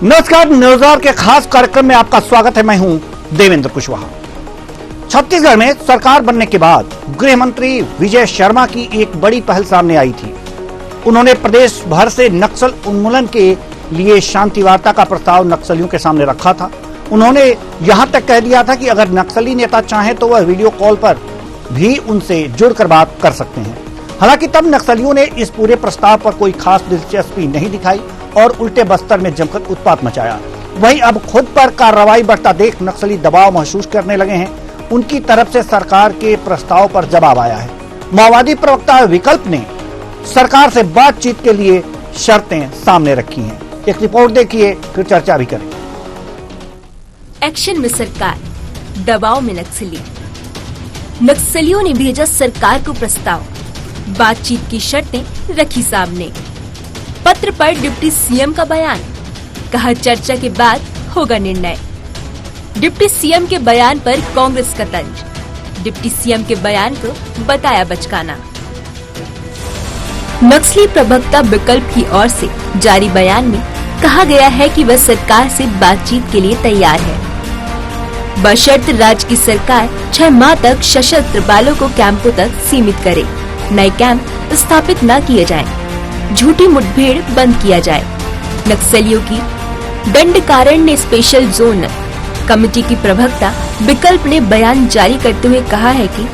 नमस्कार, न्यूज़ के खास कार्यक्रम में आपका स्वागत है। मैं हूं देवेंद्र कुशवाहा। छत्तीसगढ़ में सरकार बनने के बाद गृह मंत्री विजय शर्मा की एक बड़ी पहल सामने आई थी। उन्होंने प्रदेश भर से नक्सल उन्मूलन के लिए शांति वार्ता का प्रस्ताव नक्सलियों के सामने रखा था। उन्होंने यहां तक कह दिया था कि अगर नक्सली नेता चाहें तो वह वीडियो कॉल पर भी उनसे जुड़कर बात कर सकते हैं। हालांकि तब नक्सलियों ने इस पूरे प्रस्ताव पर कोई खास दिलचस्पी नहीं दिखाई और उल्टे बस्तर में जमकर उत्पात मचाया। वहीं अब खुद पर कार्रवाई बढ़ता देख नक्सली दबाव महसूस करने लगे हैं। उनकी तरफ से सरकार के प्रस्ताव पर जवाब आया है। माओवादी प्रवक्ता विकल्प ने सरकार से बातचीत के लिए शर्तें सामने रखी हैं। एक रिपोर्ट देखिए, फिर चर्चा भी करें। एक्शन में सरकार, दबाव में नक्सली। नक्सलियों ने भेजा सरकार को प्रस्ताव, बातचीत की शर्तें रखी सामने। पत्र पर डिप्टी सीएम का बयान, कहा चर्चा के बाद होगा निर्णय। डिप्टी सीएम के बयान पर कांग्रेस का तंज, डिप्टी सीएम के बयान को बताया बचकाना। नक्सली प्रवक्ता विकल्प की ओर से जारी बयान में कहा गया है कि वह सरकार से बातचीत के लिए तैयार है, बशर्ते राज्य की सरकार 6 माह तक सशस्त्र बलों को कैंपों तक सीमित करे, नए कैंप स्थापित न किए जाएं, झूठी मुठभेड़ बंद किया जाए। नक्सलियों की दंडकारण्य स्पेशल जोन कमेटी की प्रवक्ता विकल्प ने बयान जारी करते हुए कहा है कि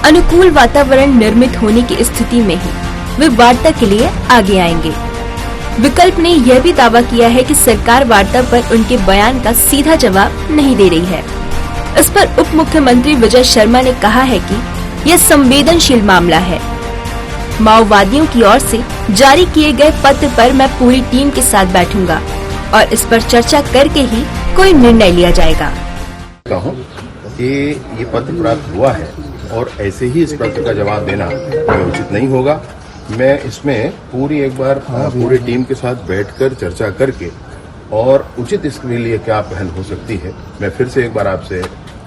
अनुकूल वातावरण निर्मित होने की स्थिति में ही वे वार्ता के लिए आगे आएंगे। विकल्प ने यह भी दावा किया है कि सरकार वार्ता पर उनके बयान का सीधा जवाब नहीं दे रही है। इस पर उप मुख्यमंत्री विजय शर्मा ने कहा है कि यह संवेदनशील मामला है। माओवादियों की ओर से जारी किए गए पत्र पर मैं पूरी टीम के साथ बैठूंगा और इस पर चर्चा करके ही कोई निर्णय लिया जाएगा। कहूं कि ये पत्र प्राप्त हुआ है और ऐसे ही इस पत्र का जवाब देना उचित नहीं होगा। मैं इसमें एक बार पूरी टीम के साथ बैठकर चर्चा करके और उचित इसके लिए क्या पहल हो सकती है, मैं फिर से एक बार आपसे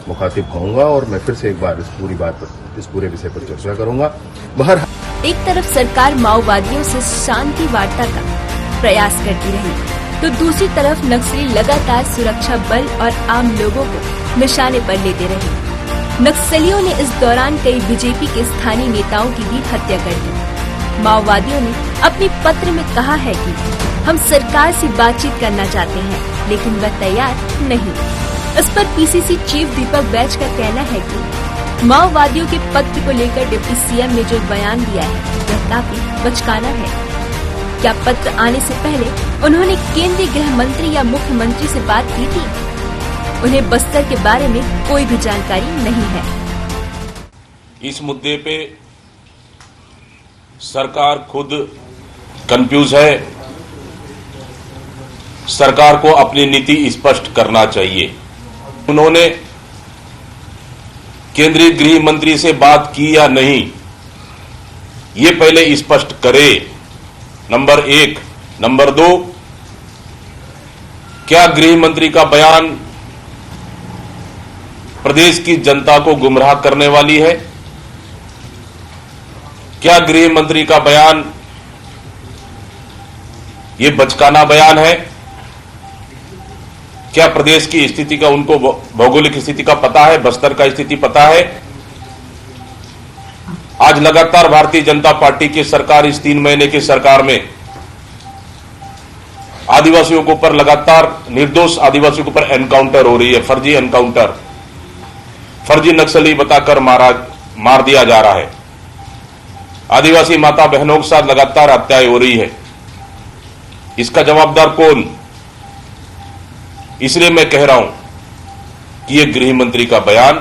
मुखातिब होऊंगा और मैं फिर से एक बार इस पूरे विषय पर चर्चा करूंगा। एक तरफ सरकार माओवादियों से शांति वार्ता का प्रयास करती रही, तो दूसरी तरफ नक्सली लगातार सुरक्षा बल और आम लोगों को निशाने पर लेते रहे। नक्सलियों ने इस दौरान कई बीजेपी के स्थानीय नेताओं की भी हत्या कर दी। माओवादियों ने अपने पत्र में कहा है कि हम सरकार से बातचीत करना चाहते हैं, लेकिन वह तैयार नहीं। इस पर पीसीसी चीफ दीपक बैज का कहना है कि माओवादियों के पत्र को लेकर डिप्टी सीएम ने जो बयान दिया है वह काफी बचकाना है। क्या पत्र आने से पहले उन्होंने केंद्रीय गृह मंत्री या मुख्यमंत्री से बात की थी? उन्हें बस्तर के बारे में कोई भी जानकारी नहीं है। इस मुद्दे पे सरकार खुद कंफ्यूज है। सरकार को अपनी नीति स्पष्ट करना चाहिए। उन्होंने केंद्रीय गृह मंत्री से बात की या नहीं, ये पहले स्पष्ट करे, नंबर 1। नंबर 2, क्या गृह मंत्री का बयान प्रदेश की जनता को गुमराह करने वाली है? क्या गृह मंत्री का बयान ये बचकाना बयान है? क्या प्रदेश की स्थिति का उनको भौगोलिक स्थिति का पता है, बस्तर का स्थिति पता है? आज लगातार भारतीय जनता पार्टी की सरकार, इस 3 महीने की सरकार में आदिवासियों के ऊपर लगातार, निर्दोष आदिवासियों के ऊपर एनकाउंटर हो रही है, फर्जी एनकाउंटर, फर्जी नक्सली बताकर मार दिया जा रहा है। आदिवासी माता बहनों के साथ लगातार हत्याएं हो रही है। इसका जवाबदार कौन? इसलिए मैं कह रहा हूं कि यह गृह मंत्री का बयान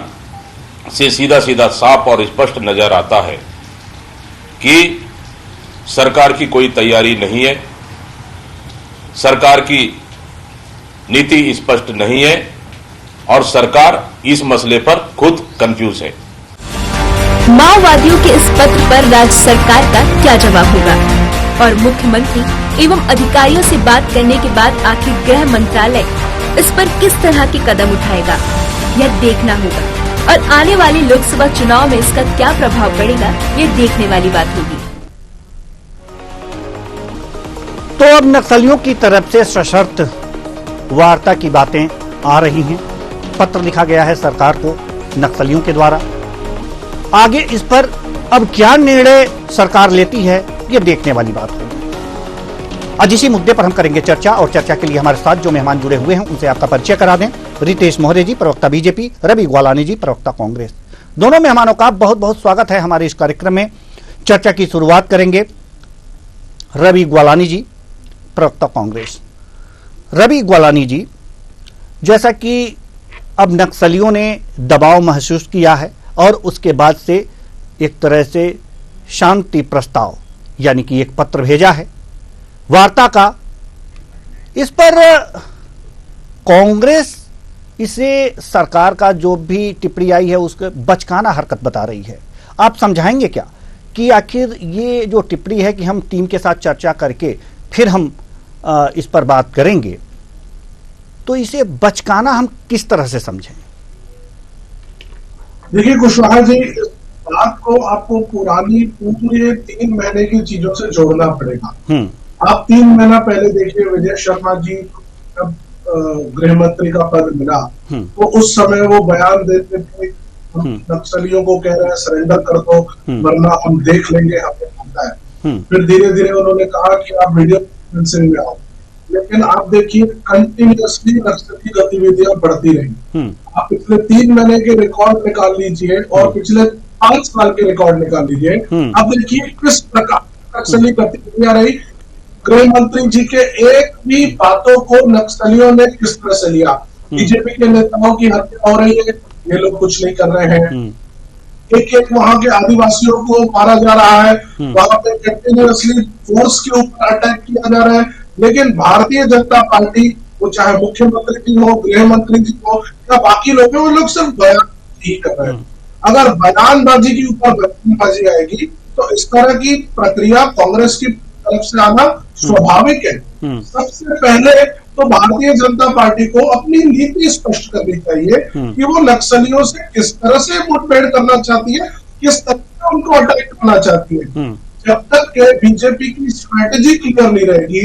से सीधा सीधा साफ और स्पष्ट नजर आता है कि सरकार की कोई तैयारी नहीं है, सरकार की नीति स्पष्ट नहीं है और सरकार इस मसले पर खुद कंफ्यूज है। माओवादियों के इस पत्र पर राज्य सरकार का क्या जवाब होगा और मुख्यमंत्री एवं अधिकारियों से बात करने के बाद आखिर गृह मंत्रालय इस पर किस तरह के कदम उठाएगा, यह देखना होगा और आने वाले लोकसभा चुनाव में इसका क्या प्रभाव पड़ेगा, ये देखने वाली बात होगी। तो अब नक्सलियों की तरफ से सशर्त वार्ता की बातें आ रही हैं। पत्र लिखा गया है सरकार को नक्सलियों के द्वारा। आगे इस पर अब क्या निर्णय सरकार लेती है, ये देखने वाली बात होगी। आज इसी मुद्दे पर हम करेंगे चर्चा, और चर्चा के लिए हमारे साथ जो मेहमान जुड़े हुए हैं उनसे आपका परिचय करा दें। रितेश मोहरे जी, प्रवक्ता बीजेपी, रवि ग्वालानी जी, प्रवक्ता कांग्रेस। दोनों मेहमानों का बहुत बहुत स्वागत है हमारे इस कार्यक्रम में। चर्चा की शुरुआत करेंगे रवि ग्वालानी जी, प्रवक्ता कांग्रेस। रवि ग्वालानी जी, जैसा कि अब नक्सलियों ने दबाव महसूस किया है और उसके बाद से एक तरह से शांति प्रस्ताव यानी कि एक पत्र भेजा है वार्ता का, इस पर कांग्रेस इसे सरकार का जो भी टिप्पणी आई है उसके बचकाना हरकत बता रही है। आप समझाएंगे क्या कि आखिर ये जो टिप्पणी है कि हम टीम के साथ चर्चा करके फिर हम इस पर बात करेंगे, तो इसे बचकाना हम किस तरह से समझें? देखिए कुशवाहा जी, इस बात को आपको पुरानी पूरे 3 महीने की चीजों से जोड़ना पड़ेगा। आप 3 महीना पहले देखिए, विजय शर्मा जी जब गृह मंत्री का पद मिला तो उस समय वो बयान देते थे हम नक्सलियों को कह रहे हैं सरेंडर कर दो वरना हम देख लेंगे, हमें पता है। फिर धीरे धीरे उन्होंने कहा कि आप वीडियो कॉन्फ्रेंसिंग में आओ, लेकिन आप देखिए कंटिन्यूअसली नक्सली गतिविधियां बढ़ती रही। आप पिछले 3 महीने के रिकॉर्ड निकाल लीजिए और पिछले 5 साल के रिकॉर्ड निकाल लीजिए। अब देखिए किस प्रकार नक्सली गतिविधियां रही। गृह मंत्री जी के एक भी बातों को नक्सलियों ने किस तरह से लिया। बीजेपी के नेताओं की हत्या हो रही है, ये लोग कुछ नहीं कर रहे हैं। एक एक वहां के आदिवासियों को मारा जा रहा है, वहां पे कंटिन्यूअसली फोर्स के ऊपर अटैक किया जा रहा है, लेकिन भारतीय जनता पार्टी, वो चाहे मुख्यमंत्री जी हो, गृह मंत्री जी हो या बाकी लोग हैं, वो लोग सिर्फ बयान ही कर रहे हैं। अगर बयानबाजी के ऊपर बयानबाजी आएगी तो इस तरह की प्रक्रिया कांग्रेस की तरफ से आना स्वाभाविक है। सबसे पहले तो भारतीय जनता पार्टी को अपनी नीति स्पष्ट करनी चाहिए कि वो नक्सलियों से किस तरह से मुठभेड़ करना चाहती है, किस तरह से उनको अटैक करना चाहती है। जब तक के बीजेपी की स्ट्रेटेजी क्लियर नहीं रहेगी,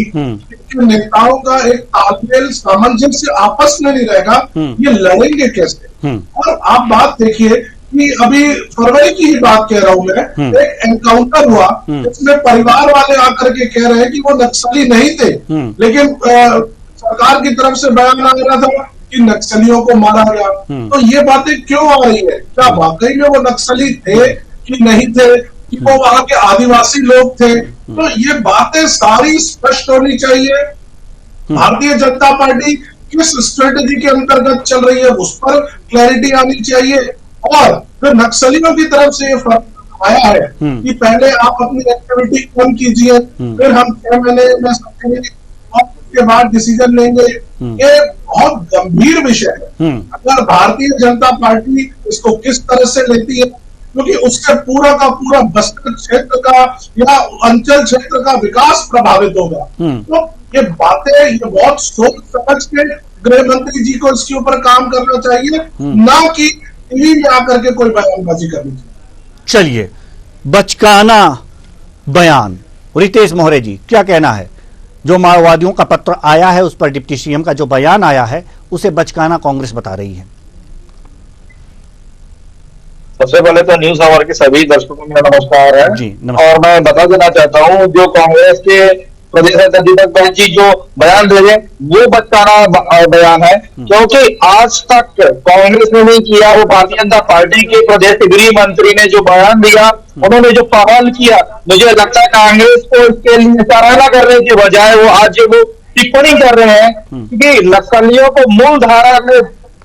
नेताओं का एक तालमेल सामंजस्य आपस में नहीं रहेगा, ये लड़ेंगे कैसे? और आप बात देखिए कि अभी फरवरी की ही बात कह रहा हूं मैं, एक एनकाउंटर हुआ जिसमें परिवार वाले आकर के कह रहे हैं कि वो नक्सली नहीं थे, लेकिन सरकार की तरफ से बयान आ रहा था कि नक्सलियों को मारा गया। तो ये बातें क्यों आ रही है? क्या वाकई में वो नक्सली थे कि नहीं थे, कि वो वहां के आदिवासी लोग थे? तो ये बातें सारी स्पष्ट होनी चाहिए। भारतीय जनता पार्टी किस स्ट्रेटेजी के अंतर्गत चल रही है उस पर क्लैरिटी आनी चाहिए। और फिर नक्सलियों की तरफ से ये फर्क आया है कि पहले आप अपनी एक्टिविटी कम कीजिए, फिर हम 6 महीने में समझेंगे और उसके बाद डिसीजन लेंगे। ये बहुत गंभीर विषय है। अगर भारतीय जनता पार्टी इसको किस तरह से लेती है, क्योंकि उससे पूरा का पूरा बस्तर क्षेत्र का या अंचल क्षेत्र का विकास प्रभावित होगा। तो ये बातें, ये बहुत सोच समझ के गृह मंत्री जी को इसके ऊपर काम करना चाहिए, ना कि टीवी में आकर के कोई बयानबाजी करनी चाहिए। चलिए, बचकाना बयान, रितेश मोहरे जी क्या कहना है? जो माओवादियों का पत्र आया है उस पर डिप्टी सीएम का जो बयान आया है उसे बचकाना कांग्रेस बता रही है। सबसे पहले तो न्यूज आवर के सभी दर्शकों को मेरा नमस्कार है जी, नमस्कार। और मैं बता देना चाहता हूं, जो कांग्रेस के प्रदेश अध्यक्ष दीपक भाई जी जो बयान दे रहे वो बचकाना बयान है, क्योंकि आज तक कांग्रेस ने नहीं किया। वो भारतीय जनता पार्टी के प्रदेश के गृह मंत्री ने जो बयान दिया, उन्होंने जो पहल किया, मुझे लगता है कांग्रेस को इसके लिए सराहना करने की बजाय वो आज वो टिप्पणी कर रहे हैं, क्योंकि नक्सलियों को मूल धारा में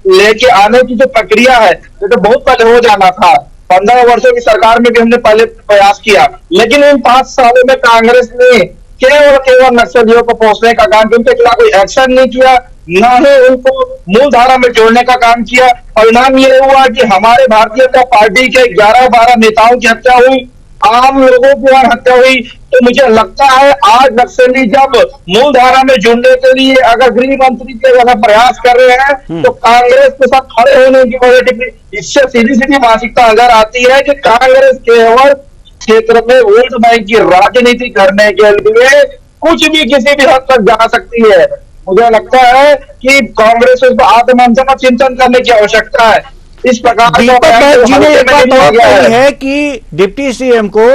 लेके आने की जो प्रक्रिया है वो तो बहुत पहले हो जाना था। 15 वर्षों की सरकार में भी हमने पहले प्रयास किया, लेकिन इन 5 सालों में कांग्रेस ने केवल नक्सलियों को पहुंचने का काम, उनके खिलाफ कोई एक्शन नहीं किया, ना ही उनको मूल धारा में जोड़ने का काम किया। परिणाम ये हुआ कि हमारे भारतीय जनता पार्टी के 11-12 नेताओं की हत्या हुई, आम लोगों की हत्या हुई। तो मुझे लगता है आज नक्सली जब मूल धारा में जुड़ने के लिए अगर गृह मंत्री के अगर प्रयास कर रहे हैं तो कांग्रेस के साथ खड़े होने की वजह इससे सीधी सीधी मानसिकता नजर आती है कि कांग्रेस केवल क्षेत्र में वोट बैंक की राजनीति करने के लिए कुछ भी किसी भी हद तक जा सकती है। मुझे लगता है कि कांग्रेस को आत्ममंथन और चिंतन करने की आवश्यकता है। इस प्रकार दीपक बैज जी ने एक बात और कही है कि डिप्टी सीएम को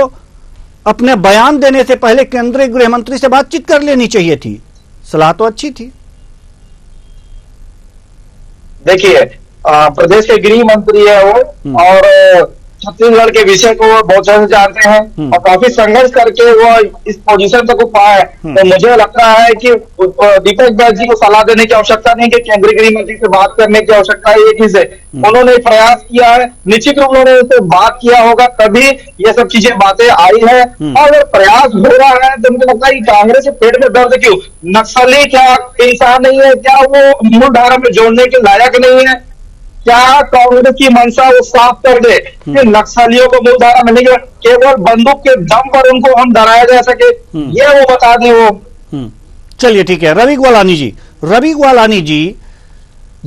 अपने बयान देने से पहले केंद्रीय गृह मंत्री से बातचीत कर लेनी चाहिए थी। सलाह तो अच्छी थी। देखिए, प्रदेश के गृह मंत्री है वो, और छत्तीसगढ़ के विषय को वो बहुत अच्छे से जानते हैं और काफी संघर्ष करके वो इस पोजीशन तक पाए। तो मुझे लगता है कि दीपक बैज जी को सलाह देने की आवश्यकता नहीं कि केंद्रीय गृह मंत्री से बात करने की आवश्यकता है। एक ही से उन्होंने प्रयास किया है, निश्चित रूप उन्होंने उससे बात किया होगा, तभी ये सब चीजें बातें आई है। और अगर प्रयास हो रहा है तो मुझे लगता है कि कांग्रेस के पेट में दर्द क्यों? नक्सली क्या इंसान नहीं है? क्या वो मूलधारा में जोड़ने के लायक नहीं है? क्या कांग्रेस की मंशा वो साफ कर दे कि नक्सलियों को मूलधारा में नहीं, केवल बंदूक के दम पर उनको हम डराया जा सके, ये वो बता दे वो। चलिए ठीक है। रवि ग्वालानी जी,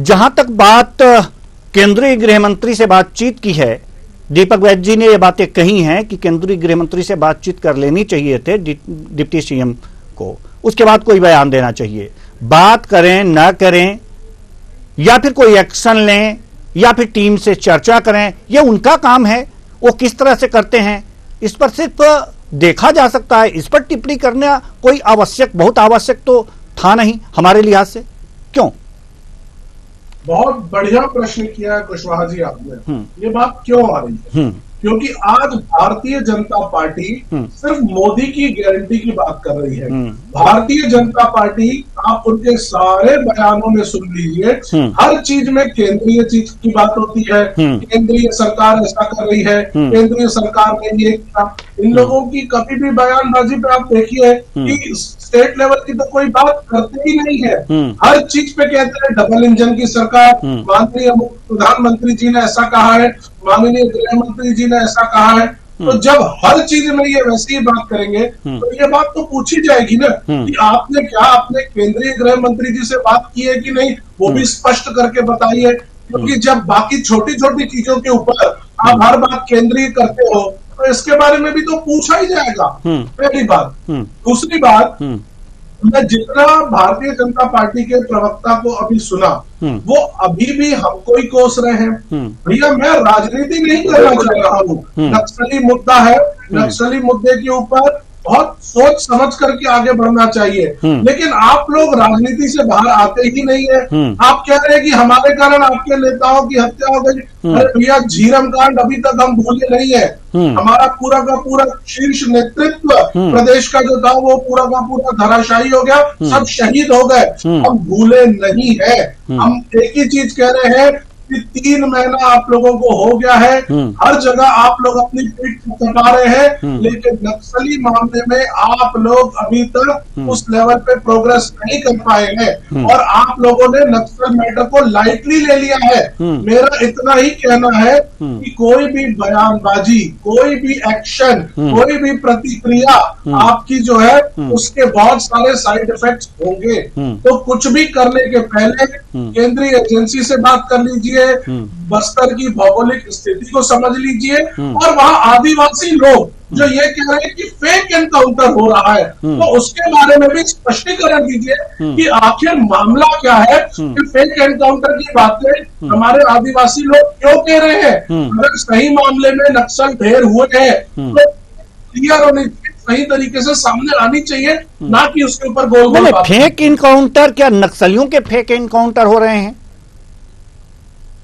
जहां तक बात केंद्रीय गृह मंत्री से बातचीत की है, दीपक बैज जी ने ये बातें कही हैं कि केंद्रीय गृह मंत्री से बातचीत कर लेनी चाहिए थे डिप्टी सीएम को, उसके बाद कोई बयान देना चाहिए। बात करें ना करें या फिर कोई एक्शन लें या फिर टीम से चर्चा करें, यह उनका काम है। वो किस तरह से करते हैं इस पर सिर्फ देखा जा सकता है। इस पर टिप्पणी करना कोई बहुत आवश्यक तो था नहीं हमारे लिहाज से। क्यों? बहुत बढ़िया प्रश्न किया है कुशवाहा जी आपने। ये बात क्यों आ रही है? क्योंकि आज भारतीय जनता पार्टी सिर्फ मोदी की गारंटी की बात कर रही है। भारतीय जनता पार्टी, आप उनके सारे बयानों में सुन लीजिए, हर चीज में केंद्रीय चीज की बात होती है। केंद्रीय सरकार ऐसा कर रही है, केंद्रीय सरकार ने ये किया। इन लोगों की कभी भी बयानबाजी पे आप देखिए कि स्टेट लेवल की तो कोई बात करते ही नहीं है। हर चीज पे कहते हैं डबल इंजन की सरकार, माननीय प्रधानमंत्री जी ने ऐसा कहा है, माननीय गृह मंत्री जी ने ऐसा कहा है। तो जब हर चीज में ये वैसी ही बात करेंगे तो ये बात तो पूछी जाएगी ना कि आपने क्या अपने केंद्रीय गृह मंत्री जी से बात की है कि नहीं, वो भी स्पष्ट करके बताइए। क्योंकि जब बाकी छोटी छोटी चीजों के ऊपर आप हर बात केंद्रीय करते हो तो इसके बारे में भी तो पूछा ही जाएगा, पहली बात। दूसरी बात, मैं जितना भारतीय जनता पार्टी के प्रवक्ता को अभी सुना, वो अभी भी हमको ही कोस रहे हैं। भैया, मैं राजनीति नहीं करना चाह रहा हूँ। नक्सली मुद्दा है, नक्सली मुद्दे के ऊपर बहुत सोच समझ करके आगे बढ़ना चाहिए। लेकिन आप लोग राजनीति से बाहर आते ही नहीं है। आप कह रहे हैं कि हमारे कारण आपके नेताओं की हत्या हो गई। अरे भैया, झीरम कांड अभी तक हम भूले नहीं है। हमारा पूरा का पूरा शीर्ष नेतृत्व प्रदेश का जो था वो पूरा का पूरा धराशायी हो गया, सब शहीद हो गए। हम भूले नहीं है। हम एक ही चीज कह रहे हैं कि 3 महीना आप लोगों को हो गया है, हर जगह आप लोग अपनी पीठ थपथपा रहे हैं, लेकिन नक्सली मामले में आप लोग अभी तक उस लेवल पे प्रोग्रेस नहीं कर पाए हैं और आप लोगों ने नक्सल मैटर को लाइटली ले लिया है। मेरा इतना ही कहना है कि कोई भी बयानबाजी, कोई भी एक्शन, कोई भी प्रतिक्रिया आपकी जो है उसके बहुत सारे साइड इफेक्ट्स होंगे। तो कुछ भी करने के पहले केंद्रीय एजेंसी से बात कर लीजिए, बस्तर की भौगोलिक स्थिति को समझ लीजिए, और वहां आदिवासी लोग जो ये कह रहे हैं कि फेक एनकाउंटर हो रहा है, तो उसके बारे में भी स्पष्टीकरण दीजिए कि आखिर मामला क्या है कि फेक एनकाउंटर की बातें हमारे आदिवासी लोग क्यों कह रहे हैं। अगर सही मामले में नक्सल ढेर हुए हैं तो क्लियर होने सही तरीके से सामने आनी चाहिए, ना कि उसके ऊपर गोल फेक एनकाउंटर। क्या नक्सलियों के फेक एनकाउंटर हो रहे हैं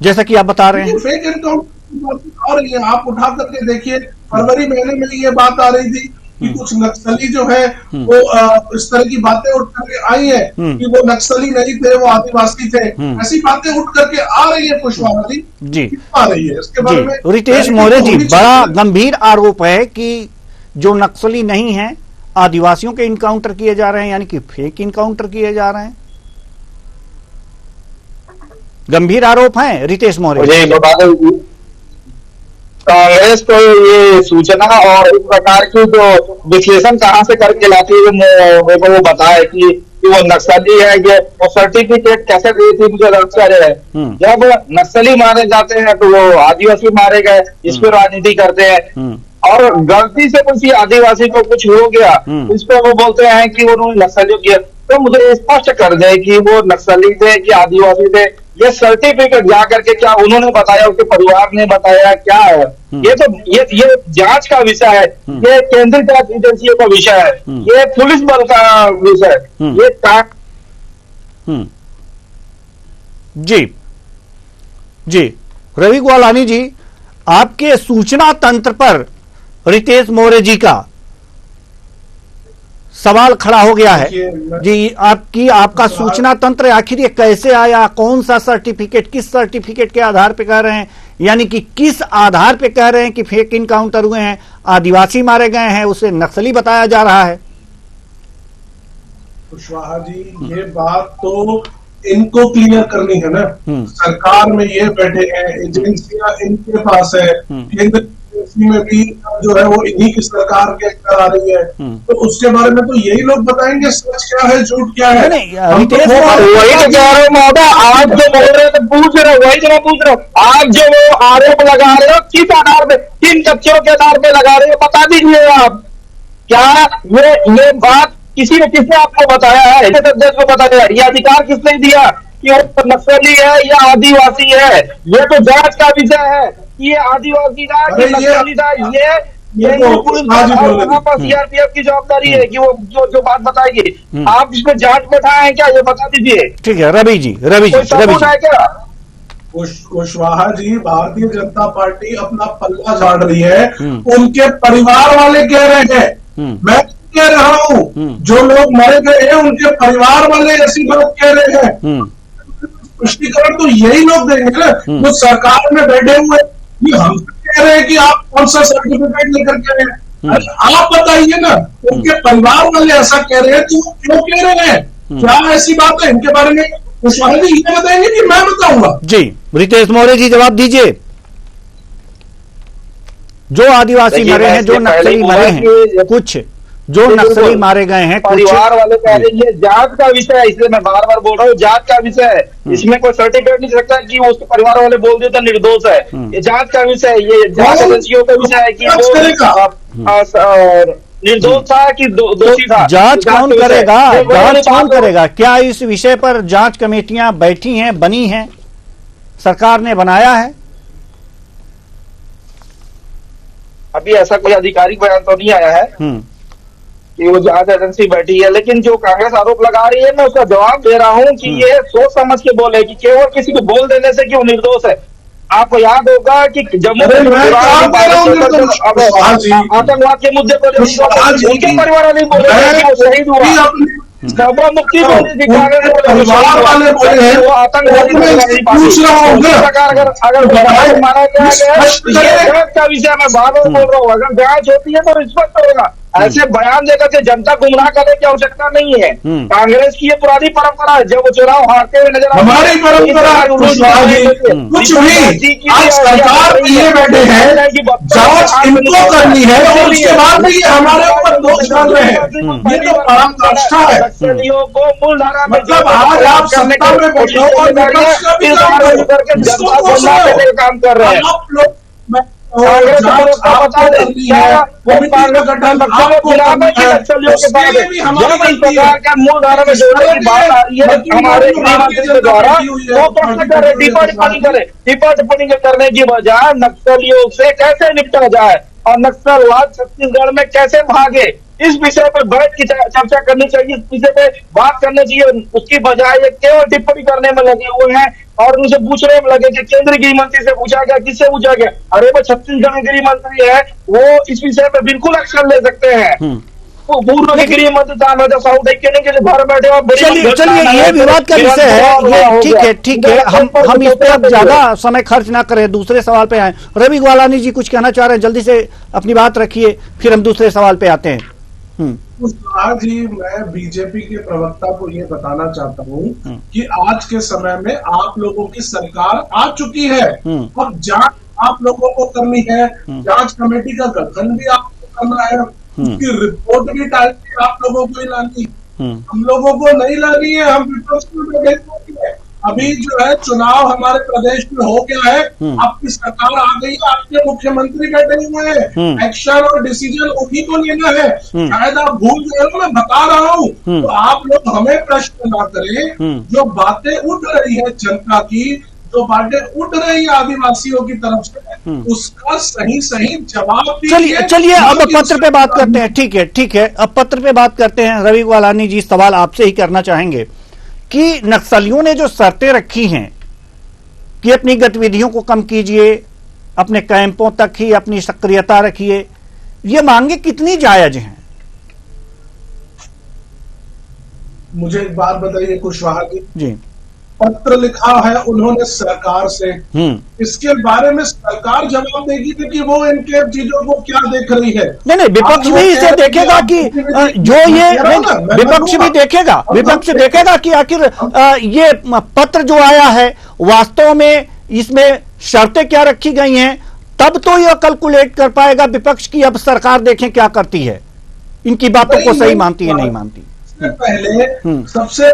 जैसा कि आप बता रहे हैं? फेक एनकाउंटर आ रही है, आप उठा करके देखिए। फरवरी महीने में ये बात आ रही थी कि कुछ नक्सली जो है वो इस तरह की बातें उठ करके आई है कि वो नक्सली नहीं थे, वो आदिवासी थे। ऐसी बातें उठ करके आ रही है कुशवाहा जी, आ रही है। इसके बारे में रितेश मौर्य जी, बड़ा गंभीर आरोप है कि जो नक्सली नहीं है आदिवासियों के इनकाउंटर किए जा रहे हैं, यानी कि फेक इनकाउंटर किए जा रहे हैं। गंभीर आरोप हैं रितेश मौर्य। कांग्रेस को ये सूचना और इस प्रकार की जो विश्लेषण कहां से करके लाती है, मेरे को वो बताए कि वो नक्सली है, ये वो सर्टिफिकेट कैसे दी थी, मुझे आश्चर्य है। जब नक्सली मारे जाते हैं तो वो आदिवासी मारे गए, इस पर राजनीति करते हैं। और गलती से किसी आदिवासी को कुछ हो गया, इस पर वो बोलते हैं कि उन्होंने नक्सलियों किया। तो मुझे स्पष्ट कर दे कि वो नक्सली थे कि आदिवासी थे। ये सर्टिफिकेट जा करके क्या उन्होंने बताया, उसके परिवार ने बताया, क्या है? ये तो ये जांच का विषय है, ये केंद्रीय जांच एजेंसियों का विषय है, ये पुलिस बल का विषय है, ये जी रवि ग्वालानी जी, आपके सूचना तंत्र पर रितेश मौर्य जी का सवाल खड़ा हो गया है जी। आपका सूचना तंत्र आखिर ये कैसे आया? कौन सा सर्टिफिकेट, किस सर्टिफिकेट के आधार पे कह रहे हैं, यानी कि किस आधार पे कह रहे हैं कि फेक इनकाउंटर हुए हैं, आदिवासी मारे गए हैं, उसे नक्सली बताया जा रहा है? कुशवाहा जी, ये बात तो इनको क्लियर करनी है ना। सरकार में ये बैठे हैं, एजेंसियां इनके पास है, केंद्र एजेंसी में भी जो है वो इन्हीं की सरकार के अंदर आ रही है, तो उसके बारे में तो यही लोग बताएंगे सच क्या है झूठ क्या है। वही तो कह रहा हूँ महोदय, आप जो बोल रहे थे पूछ रहे हो, वही जो मैं पूछ रहा हूँ। आप जो वो आरोप लगा रहे हो किस आधार पे, किन तथ्यों के आधार पे लगा रहे हो, बता दीजिए आप। क्या ये बात किसने आपको बताया है, अध्यक्ष को बताया है? ये अधिकार किसने दिया कि वो नक्सली है या आदिवासी है? ये तो जांच का विषय है कि ये आदिवासी था कि नक्सली था। ये पुलिस वहां पर सीआरपीएफ की जवाबदारी है कि वो जो बात बताएगी। आप इसमें जांच बैठाए हैं क्या, ये बता दीजिए। ठीक है रवि जी सबूत है क्या? कुशवाहा जी, भारतीय जनता पार्टी अपना पल्ला झाड़ रही है, उनके परिवार वाले कह रहे हैं, मैं कह रहा हूं, जो लोग मरे गए हैं उनके परिवार वाले ऐसी बात कह रहे हैं। पुष्टिकरण तो यही लोग देंगे ना, जो सरकार में बैठे हुए हम कह रहे हैं कि आप कौन सा सर्टिफिकेट लेकर के आए हैं। आप बताइए ना, उनके परिवार वाले ऐसा कह रहे हैं तो क्यों कह रहे हैं? क्या ऐसी बात है इनके बारे में कुशवाहा जी ये बताएंगे कि मैं बताऊंगा? जी रितेश मौर्य जी जवाब दीजिए। जो आदिवासी मरे हैं, जो नक्सली मरे हैं, कुछ जो नक्सली मारे गए हैं, परिवार वाले कह रहे हैं ये जांच का विषय है, इसलिए मैं बार बार बोल रहा हूँ जांच का विषय है। इसमें कोई सर्टिफिकेट नहीं सकता कि उसके परिवार वाले बोल दिए तो निर्दोष है। ये जांच का विषय है, ये जांच एजेंसियों का विषय है कि वो निर्दोष था कि दोषी था। जांच कौन करेगा? जांच कौन करेगा? क्या इस विषय पर जांच कमेटियां बैठी हैं, बनी हैं, सरकार ने बनाया है? अभी ऐसा कोई आधिकारिक बयान तो नहीं आया है कि वो जांच एजेंसी बैठी है, लेकिन जो कांग्रेस आरोप लगा रही है मैं उसका जवाब दे रहा हूं कि ये सोच समझ के बोले कि केवल किसी को बोल देने से कि वो निर्दोष है। आपको याद होगा कि जम्मू आतंकवाद के मुद्दे पर उनके परिवार वाले बोले कि वो शहीद हुआ, मुक्ति परिवार वाले बोले हैं, वो आतंकवादी पूछ रहा हूँ अगर माना गया का विषय मैं बार बार बोल रहा हूँ, अगर जांच होती है तो स्पष्ट होगा। ऐसे बयान देकर के जनता गुमराह करने की आवश्यकता नहीं है। कांग्रेस की ये पुरानी परंपरा है, जब वो चुनाव हारते हुए नजर हमारी परंपरा कुछ भी आज सरकार ये बैठे हैं, जांच इनको करनी है और उसके बाद भी हमारे ऊपर दोष डाल रहे हैं। ये तो पराकाष्ठा है। को मूल धारा में मतलब आज आप सत्ता में बैठे हो और विपक्ष का भी काम कर रहे हैं। कांग्रेस आपको बता दें मूल धारा में जोड़ने की बात आ रही है हमारे गृहमंत्री के द्वारा, वो प्रश्न करे, टिप्पणी करने की बजाय नक्सलियों से कैसे निपटा जाए और नक्सलवाद छत्तीसगढ़ में कैसे भागे, इस विषय पर बैठ की चर्चा करनी चाहिए, इस विषय पे बात करनी चाहिए। उसकी बजाय ये केवल टिप्पणी करने में लगे हुए हैं और उनसे पूछने में लगे कि केंद्रीय गृह मंत्री से पूछा गया, किससे पूछा गया? अरे वो छत्तीसगढ़ में गृह मंत्री है, वो इस विषय पे बिल्कुल एक्शन ले सकते हैं। पूर्व के गृह मंत्री साउथ के घर बैठे और चलिए ये विवाद का विषय है, ये ठीक है हम इस पर ज्यादा समय खर्च ना करें, दूसरे सवाल पे आए। रवि ग्वालानी जी कुछ कहना चाह रहे हैं, जल्दी से अपनी बात रखिए, फिर हम दूसरे सवाल पे आते हैं। आज ही मैं बीजेपी के प्रवक्ता को ये बताना चाहता हूँ कि आज के समय में आप लोगों की सरकार आ चुकी है, अब जांच आप लोगों को करनी है, जांच कमेटी का गठन भी आपको करना है, उसकी रिपोर्ट भी आप लोगों को ही लानी, हम लोगों को नहीं लानी है, हम विपक्ष में बैठे हैं। अभी जो है चुनाव हमारे प्रदेश में हो गया है, आपकी सरकार आ गई है, आपके मुख्यमंत्री बैठे हुए हैं, एक्शन और डिसीजन उन्हीं को लेना है। शायद आप भूल गए हो, मैं बता रहा हूँ, तो आप लोग हमें प्रश्न ना करें। जो बातें उठ रही है जनता की, जो बातें उठ रही है आदिवासियों की तरफ से, उसका सही सही जवाब दीजिए। चलिए अब पत्र पे बात करते हैं। ठीक है, अब पत्र पे बात करते हैं। रवि ग्वालानी जी, सवाल आपसे ही करना चाहेंगे कि नक्सलियों ने जो शर्तें रखी हैं कि अपनी गतिविधियों को कम कीजिए, अपने कैंपों तक ही अपनी सक्रियता रखिए, ये मांगे कितनी जायज हैं? मुझे एक बात बताइए कुशवाहा जी, पत्र लिखा है उन्होंने सरकार से, इसके बारे में सरकार जवाब देगी कि वो इनके चीजों को क्या देख रही है। नहीं, विपक्ष भी इसे देखेगा कि जो ये विपक्ष भी देखेगा, विपक्ष देखेगा कि आखिर ये पत्र जो आया है वास्तव में इसमें शर्तें क्या रखी गई हैं, तब तो यह कैलकुलेट कर पाएगा विपक्ष की अब सरकार देखें क्या करती है, इनकी बातों को सही मानती है नहीं मानती। पहले सबसे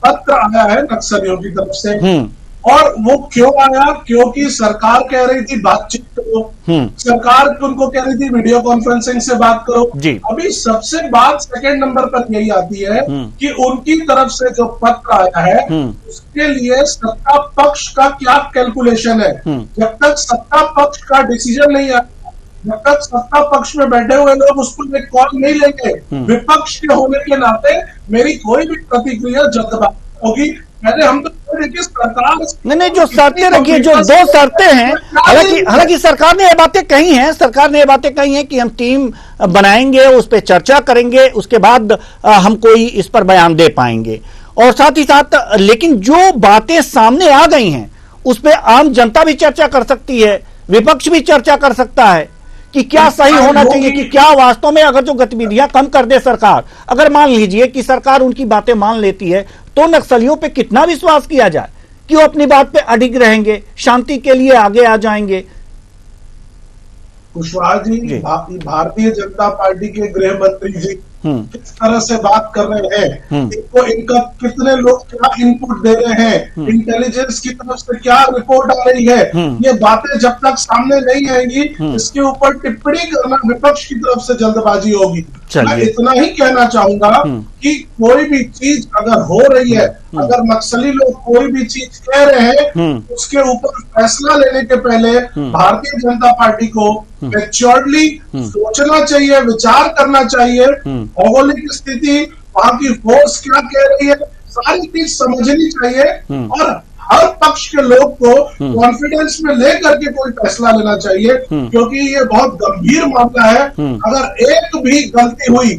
पत्र आया है नक्सलियों की तरफ से, और वो क्यों आया? क्योंकि सरकार कह रही थी बातचीत करो, सरकार उनको कह रही थी वीडियो कॉन्फ्रेंसिंग से बात करो। अभी सबसे बात सेकंड नंबर पर यही आती है कि उनकी तरफ से जो पत्र आया है उसके लिए सत्ता पक्ष का क्या कैलकुलेशन है। जब तक सत्ता पक्ष का डिसीजन नहीं आया, जब तक सत्ता पक्ष में बैठे हुए लोग उस पर एक कॉल नहीं लेंगे, विपक्ष के होने के नाते मेरी कोई भी प्रतिक्रिया जल्दबाजी होगी। पहले हम तो देखिए सरकार नहीं, जो शर्तें रखी है, जो दो शर्तें हैं, हालांकि सरकार ने ये बातें कही हैं, कि हम टीम बनाएंगे, उस पर चर्चा करेंगे, उसके बाद हम कोई इस पर बयान दे पाएंगे। और साथ ही साथ लेकिन जो बातें सामने आ गई हैं उस पर आम जनता भी चर्चा कर सकती है, विपक्ष भी चर्चा कर सकता है कि क्या सही होना चाहिए, कि क्या वास्तव में अगर जो गतिविधियां कम कर दे सरकार, अगर मान लीजिए कि सरकार उनकी बातें मान लेती है, तो नक्सलियों पे कितना विश्वास किया जाए कि वो अपनी बात पे अडिग रहेंगे, शांति के लिए आगे आ जाएंगे। कुशवाहा जी, भारतीय जनता पार्टी के गृह मंत्री जी किस तरह से बात कर रहे हैं, इनका कितने लोग क्या इनपुट दे रहे हैं, इंटेलिजेंस की तरफ से क्या रिपोर्ट आ रही है, ये बातें जब तक सामने नहीं आएंगी इसके ऊपर टिप्पणी करना विपक्ष की तरफ से जल्दबाजी होगी। मैं इतना ही कहना चाहूंगा कि कोई भी चीज अगर हो रही है, अगर नक्सली लोग कोई भी चीज कह रहे हैं, उसके ऊपर फैसला लेने के पहले भारतीय जनता पार्टी को मैच्योरली सोचना चाहिए, विचार करना चाहिए, भौगोलिक स्थिति, वहां की फोर्स क्या कह रही है, सारी चीज समझनी चाहिए और हर पक्ष के लोग को कॉन्फिडेंस में लेकर के कोई फैसला लेना चाहिए, क्योंकि ये बहुत गंभीर मामला है। अगर एक भी गलती हुई,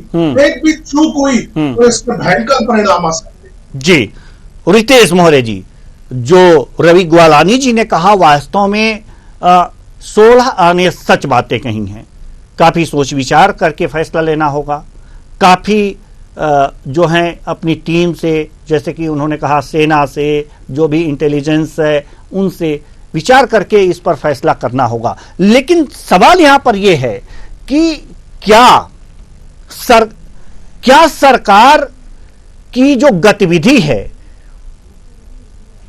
एक भी चूक हुई, तो इसके भयंकर परिणाम आ सकते हैं। जी, रितेश मोहरे जी, जो रवि ग्वालानी जी ने कहा वास्तव में 16 आने सच बातें कही हैं। काफी सोच विचार करके फैसला लेना होगा, काफी जो हैं अपनी टीम से, जैसे कि उन्होंने कहा सेना से, जो भी इंटेलिजेंस है उनसे विचार करके इस पर फैसला करना होगा। लेकिन सवाल यहां पर यह है कि क्या सरकार की जो गतिविधि है,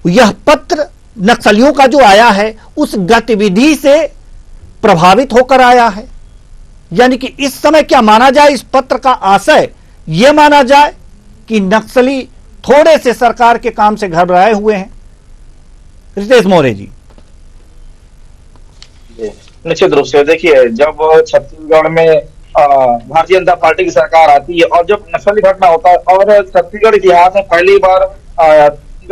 यह पत्र नक्सलियों का जो आया है उस गतिविधि से प्रभावित होकर आया है, यानी कि इस समय क्या माना जाए, इस पत्र का आशय यह माना जाए कि नक्सली थोड़े से सरकार के काम से घबराए हुए हैं? रितेश मोरे जी। निश्चित रूप से देखिए, जब छत्तीसगढ़ में भारतीय जनता पार्टी की सरकार आती है और जब नक्सली घटना होता है, और छत्तीसगढ़ इतिहास में पहली बार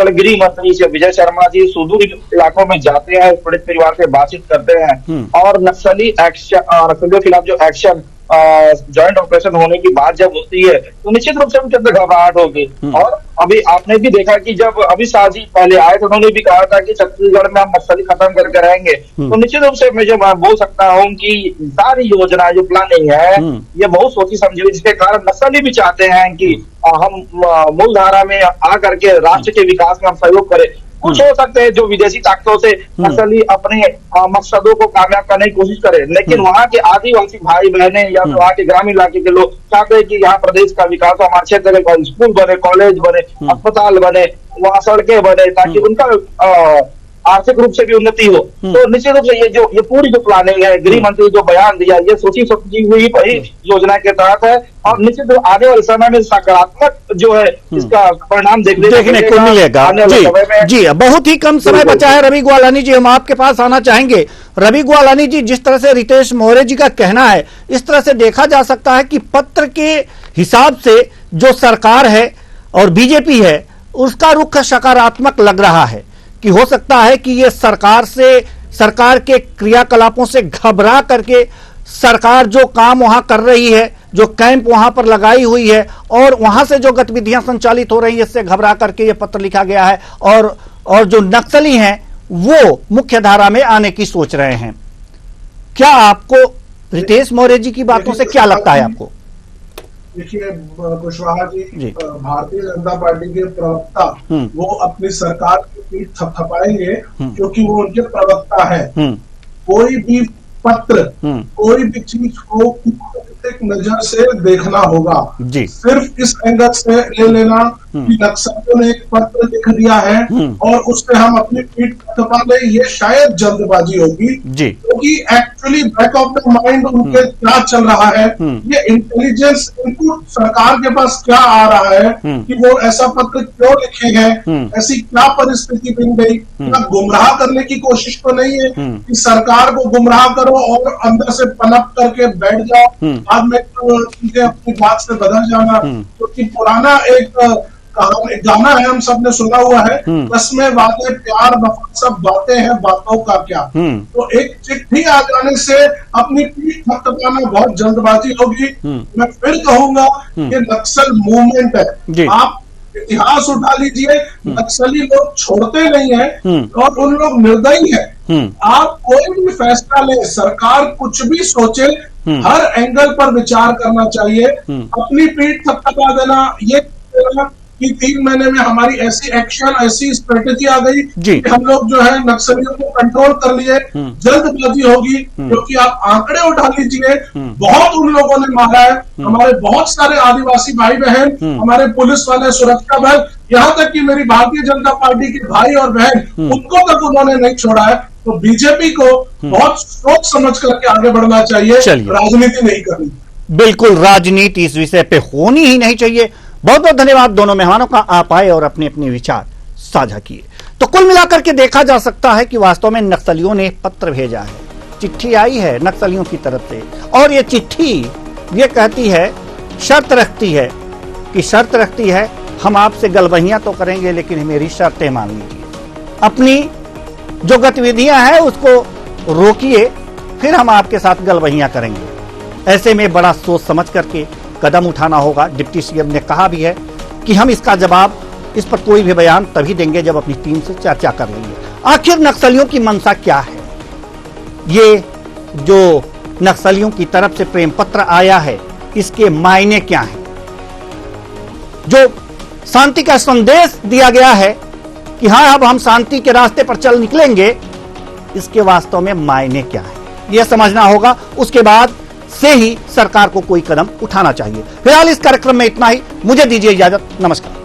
गृह मंत्री से विजय शर्मा जी सुदूर इलाकों में जाते हैं, पीड़ित परिवार से बातचीत करते हैं और नक्सलियों के खिलाफ जो एक्शन ज्वाइंट ऑपरेशन होने की बात जब होती है तो निश्चित रूप से उनके अंदर घबराहट होगी। और अभी आपने भी देखा कि जब अमित शाह जी पहले आए तो उन्होंने भी कहा था कि छत्तीसगढ़ में हम नक्सली खत्म करके रहेंगे। तो निश्चित रूप से मैं बोल सकता हूँ कि सारी योजना जो प्लानिंग है ये बहुत सोची समझी, जिसके कारण नक्सली भी चाहते हैं कि हम मूल धारा में आ करके राष्ट्र के विकास में हम सहयोग करें। कुछ हो सकते हैं जो विदेशी ताकतों से नक्सली अपने मकसदों को कामयाब करने की कोशिश करें, लेकिन वहाँ के आदिवासी भाई बहने या फिर वहाँ के ग्रामीण इलाके के लोग चाहते हैं कि यहाँ प्रदेश का विकास हो, हमारे क्षेत्र में स्कूल बने, कॉलेज बने, अस्पताल बने, वहाँ सड़कें बने, ताकि उनका आर्थिक रूप से भी उन्नति हो। तो निश्चित रूप से ये पूरी जो प्लानिंग है, गृह मंत्री जो बयान दिया, ये सोची समझी हुई बड़ी योजना के तहत है, और निश्चित रूप आने वाले समय में सकारात्मक जो है इसका परिणाम देखने को मिलेगा। जी, बहुत ही कम समय बचा है। रवि ग्वालानी जी, हम आपके पास आना चाहेंगे। रवि ग्वालानी जी, जिस तरह से रितेश मौर्य जी का कहना है, इस तरह से देखा जा सकता है कि पत्र के हिसाब से जो सरकार है और बीजेपी है उसका रुख सकारात्मक लग रहा है, कि हो सकता है कि ये सरकार के क्रियाकलापों से घबरा करके सरकार जो काम वहां कर रही है, जो कैंप वहां पर लगाई हुई है और वहां से जो गतिविधियां संचालित हो रही है, इससे घबरा करके ये पत्र लिखा गया है, और जो नक्सली हैं वो मुख्य धारा में आने की सोच रहे हैं। क्या आपको रितेश मौर्य जी की बातों से क्या लगता है आपको? देखिए कुशवाहा जी, भारतीय जनता पार्टी के प्रवक्ता वो अपनी सरकार की पीठ थपथपाएंगे क्योंकि वो उनके प्रवक्ता है। कोई भी पत्र, कोई भी चीज को एक नजर से देखना होगा। सिर्फ इस एंगल से ले लेना कि नक्सलियों ने एक पत्र लिख दिया है और उससे हम अपनी पीठ थपा लें, ये शायद जल्दबाजी होगी, क्योंकि actually back of the mind उनके क्या चल रहा है, ये इंटेलिजेंस इनपुट सरकार के पास क्या आ रहा है कि वो ऐसा पत्र क्यों लिखे हैं, ऐसी क्या परिस्थिति बन गई। क्या गुमराह करने की कोशिश तो नहीं है कि सरकार को गुमराह करो और अंदर से पनप करके बैठ जाओ, बाद में चीजें अपनी बात से बदल जाना। क्योंकि पुराना एक गाना है, हम सबने सुना हुआ है, रस्में वादे प्यार वफा सब बातें हैं, बातों का क्या। तो एक चिट्ठी आ जाने से अपनी पीठ थपथपाना बहुत जल्दबाजी होगी। मैं फिर कहूंगा कि नक्सल मूवमेंट है, आप इतिहास उठा लीजिए, नक्सली लोग छोड़ते नहीं है और उन लोग निर्दयी है। आप कोई भी फैसला ले, सरकार कुछ भी सोचे, हर एंगल पर विचार करना चाहिए। अपनी पीठ थपथपा देना, ये कि 3 महीने में हमारी ऐसी एक्शन, ऐसी स्ट्रेटेजी आ गई कि हम लोग जो है नक्सलियों को कंट्रोल कर लिए, जल्दबाजी होगी। क्योंकि आप आंकड़े उठा लीजिए, बहुत उन लोगों ने मारा है, हमारे बहुत सारे आदिवासी भाई बहन, हमारे पुलिस वाले, सुरक्षा बल, यहाँ तक कि मेरी भारतीय जनता पार्टी के भाई और बहन, उनको तक उन्होंने नहीं छोड़ा है। तो बीजेपी को बहुत सोच समझ करके आगे बढ़ना चाहिए, राजनीति नहीं करनी। बिल्कुल, राजनीति इस विषय पे होनी ही नहीं चाहिए। बहुत बहुत धन्यवाद दोनों मेहमानों का, आप आए और अपने अपने विचार साझा किए। तो कुल मिलाकर के देखा जा सकता है कि वास्तव में नक्सलियों ने पत्र भेजा है, चिट्ठी आई है नक्सलियों की तरफ से, और ये चिट्ठी ये कहती है, शर्त रखती है हम आपसे गलबहियां तो करेंगे लेकिन मेरी शर्तें मान लीजिए, अपनी जो गतिविधियां हैं उसको रोकिए, फिर हम आपके साथ गलबहियां करेंगे। ऐसे में बड़ा सोच समझ करके कदम उठाना होगा। डिप्टी सीएम ने कहा भी है कि हम इसका जवाब, इस पर कोई भी बयान तभी देंगे जब अपनी टीम से चर्चा कर लेंगे। आखिर नक्सलियों की मंशा क्या है? ये जो नक्सलियों की तरफ से प्रेम पत्र आया है, इसके मायने क्या हैं? जो शांति का संदेश दिया गया है कि हाँ अब हम शांति के रास्ते पर चल निकलेंगे, इसके वास्तव में मायने क्या है, यह समझना होगा। उसके बाद से ही सरकार को कोई कदम उठाना चाहिए। फिलहाल इस कार्यक्रम में इतना ही, मुझे दीजिए इजाजत, नमस्कार।